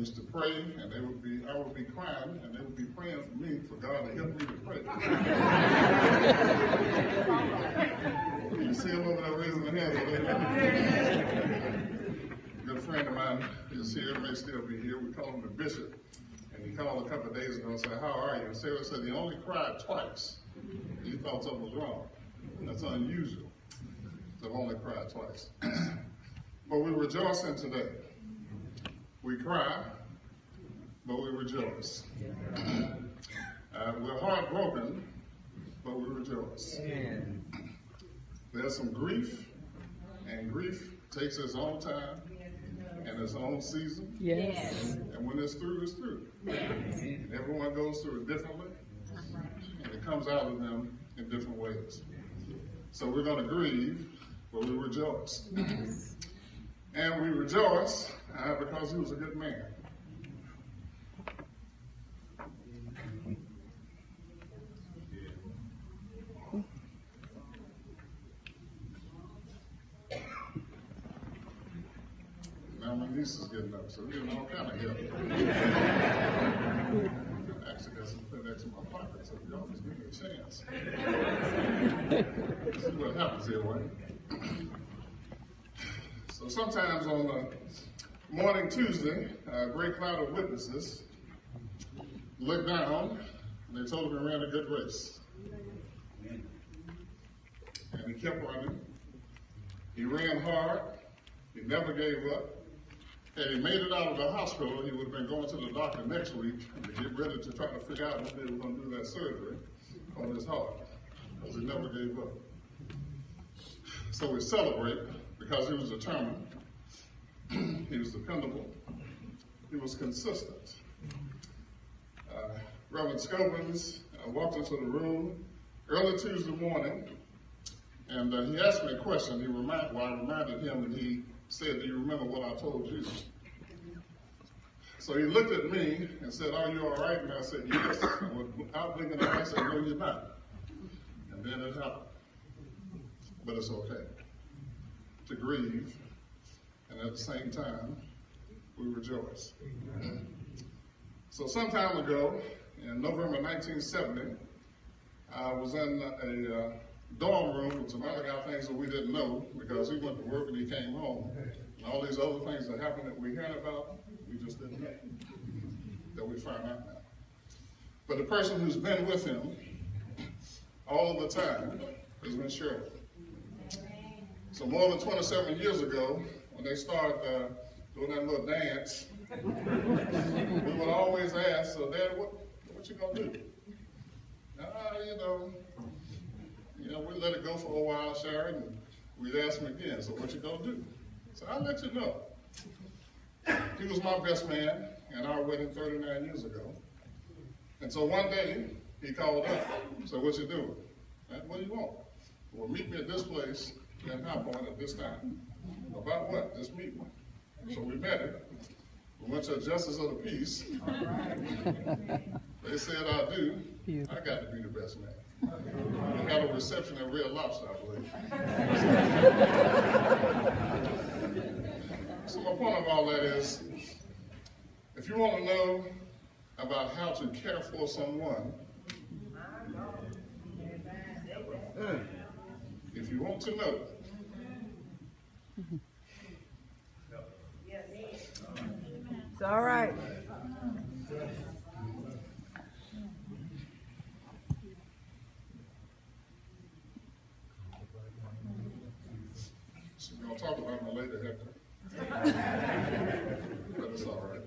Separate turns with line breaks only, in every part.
used to pray, and I would be crying, and they would be praying for me, for God to help me to pray. You see them over there raising their hands. A good friend of mine is here, may still be here. We call him the bishop. And he called a couple of days ago and said, "How are you?" And Sarah said, "He only cried twice." He thought something was wrong. That's unusual. They've only cried twice. But we rejoice in today. We cry, but we rejoice. We're heartbroken, but we rejoice. There's some grief, and grief takes its own time and its own season.
Yes.
And when it's through, it's through. And everyone goes through it differently, and it comes out of them in different ways. So we're going to grieve, but we rejoice. And we rejoice because he was a good man. Now my niece is getting up, so we're getting all kind of help. Actually got some FedEx in my pocket, so y'all just give me a chance. See what happens here, right? So sometimes on the morning Tuesday, a great cloud of witnesses looked down and they told him he ran a good race. And he kept running. He ran hard. He never gave up. Had he made it out of the hospital, he would have been going to the doctor next week to get ready to try to figure out when they were going to do that surgery on his heart. Because he never gave up. So we celebrate because he was determined, he was dependable, he was consistent. Reverend Scobins walked into the room early Tuesday morning, and he asked me a question. I reminded him, and he said, "Do you remember what I told you?" So he looked at me and said, "Are you all right?" And I said, "Yes." And without blinking an eye, I said, "No, you're not." And then it happened. But it's okay to grieve, and at the same time, we rejoice. So some time ago, in November 1970, I was in a dorm room with some other guy, things that we didn't know, because he went to work and he came home. And all these other things that happened that we heard about, we just didn't know, that we find out now. But the person who's been with him all the time has been Shirley. So more than 27 years ago, when they started doing that little dance, we would always ask, "So Dad, what you gonna do?" We let it go for a while, Sharon, and we'd ask him again, "So what you gonna do?" So I'll let you know. He was my best man in our wedding 39 years ago. And so one day, he called up, "So what you doing?" "What do you want?" "Well, meet me at this place in High Point at this time." "About what?" "Just meet me." So we met him. We went to a justice of the peace. They said, "I do. I got to be the best man." They had a reception at Red Lobster, I believe. So my point of all that is, if you want to know about how to care for someone, if you want to know,
It's all right.
so we're going to talk about my later, Hector. But it's all right.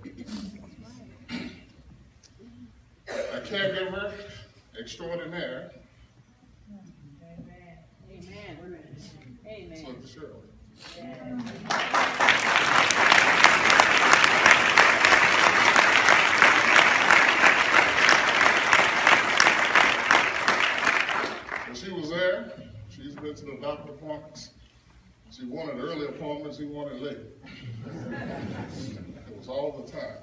A caregiver extraordinaire.
Amen.
Let's look for Shirley. When she was there, she's been to the doctor appointments. She wanted early appointments, he wanted late. It was all the time.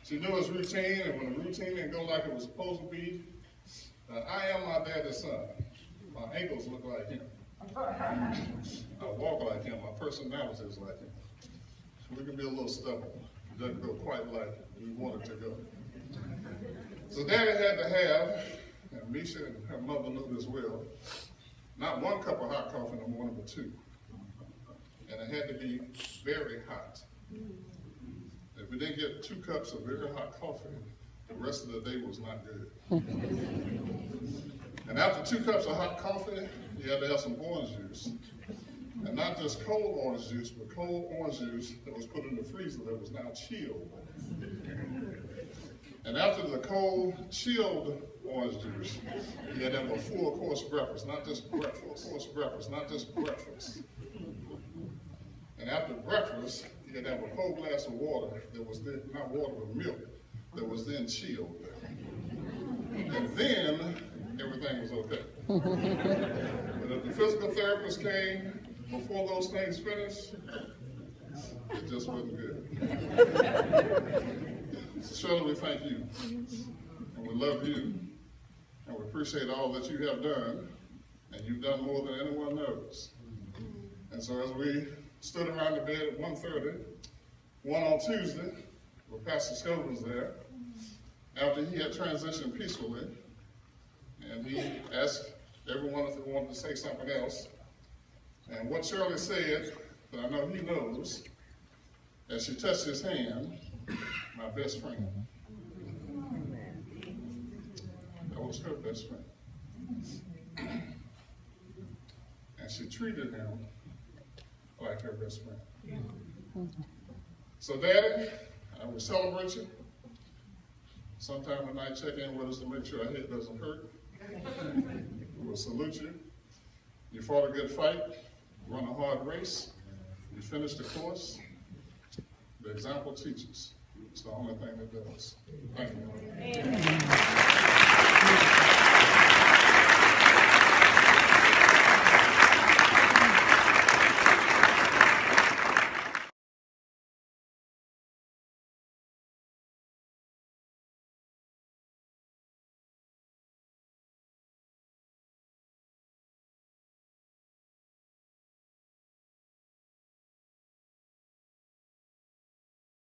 She knew his routine, and when the routine didn't go like it was supposed to be, I am my daddy's son. My ankles look like him. I walk like him. My personality is like him. We can be a little stubborn. doesn't go quite like we want it to go. So Daddy had to have, and Misha and her mother knew this well, not 1 cup of hot coffee in the morning, but 2. And it had to be very hot. If we didn't get 2 cups of very hot coffee, the rest of the day was not good. And after 2 cups of hot coffee, you had to have some orange juice. And not just cold orange juice, but cold orange juice that was put in the freezer that was now chilled. And after the cold, chilled orange juice, you had to have a full-course breakfast, not just breakfast. And after breakfast, you had to have a whole glass of water that was then, not water, but milk, that was then chilled. And then everything was okay. But if the physical therapist came before those things finished, it just wasn't good. Shirley, we thank you, and we love you, and we appreciate all that you have done, and you've done more than anyone knows. And so as we stood around the bed at 1:30, one on Tuesday, where Pastor Scott was there, after he had transitioned peacefully, and he asked everyone if they wanted to say something else. And what Shirley said, that I know he knows, as she touched his hand, my best friend. That was her best friend. And she treated him like her best friend. So Daddy, I will celebrate you. Sometime tonight, check in with us to make sure our head doesn't hurt. We will salute you. You fought a good fight, run a hard race, you finished the course. The example teaches. It's the only thing that does. Thank you.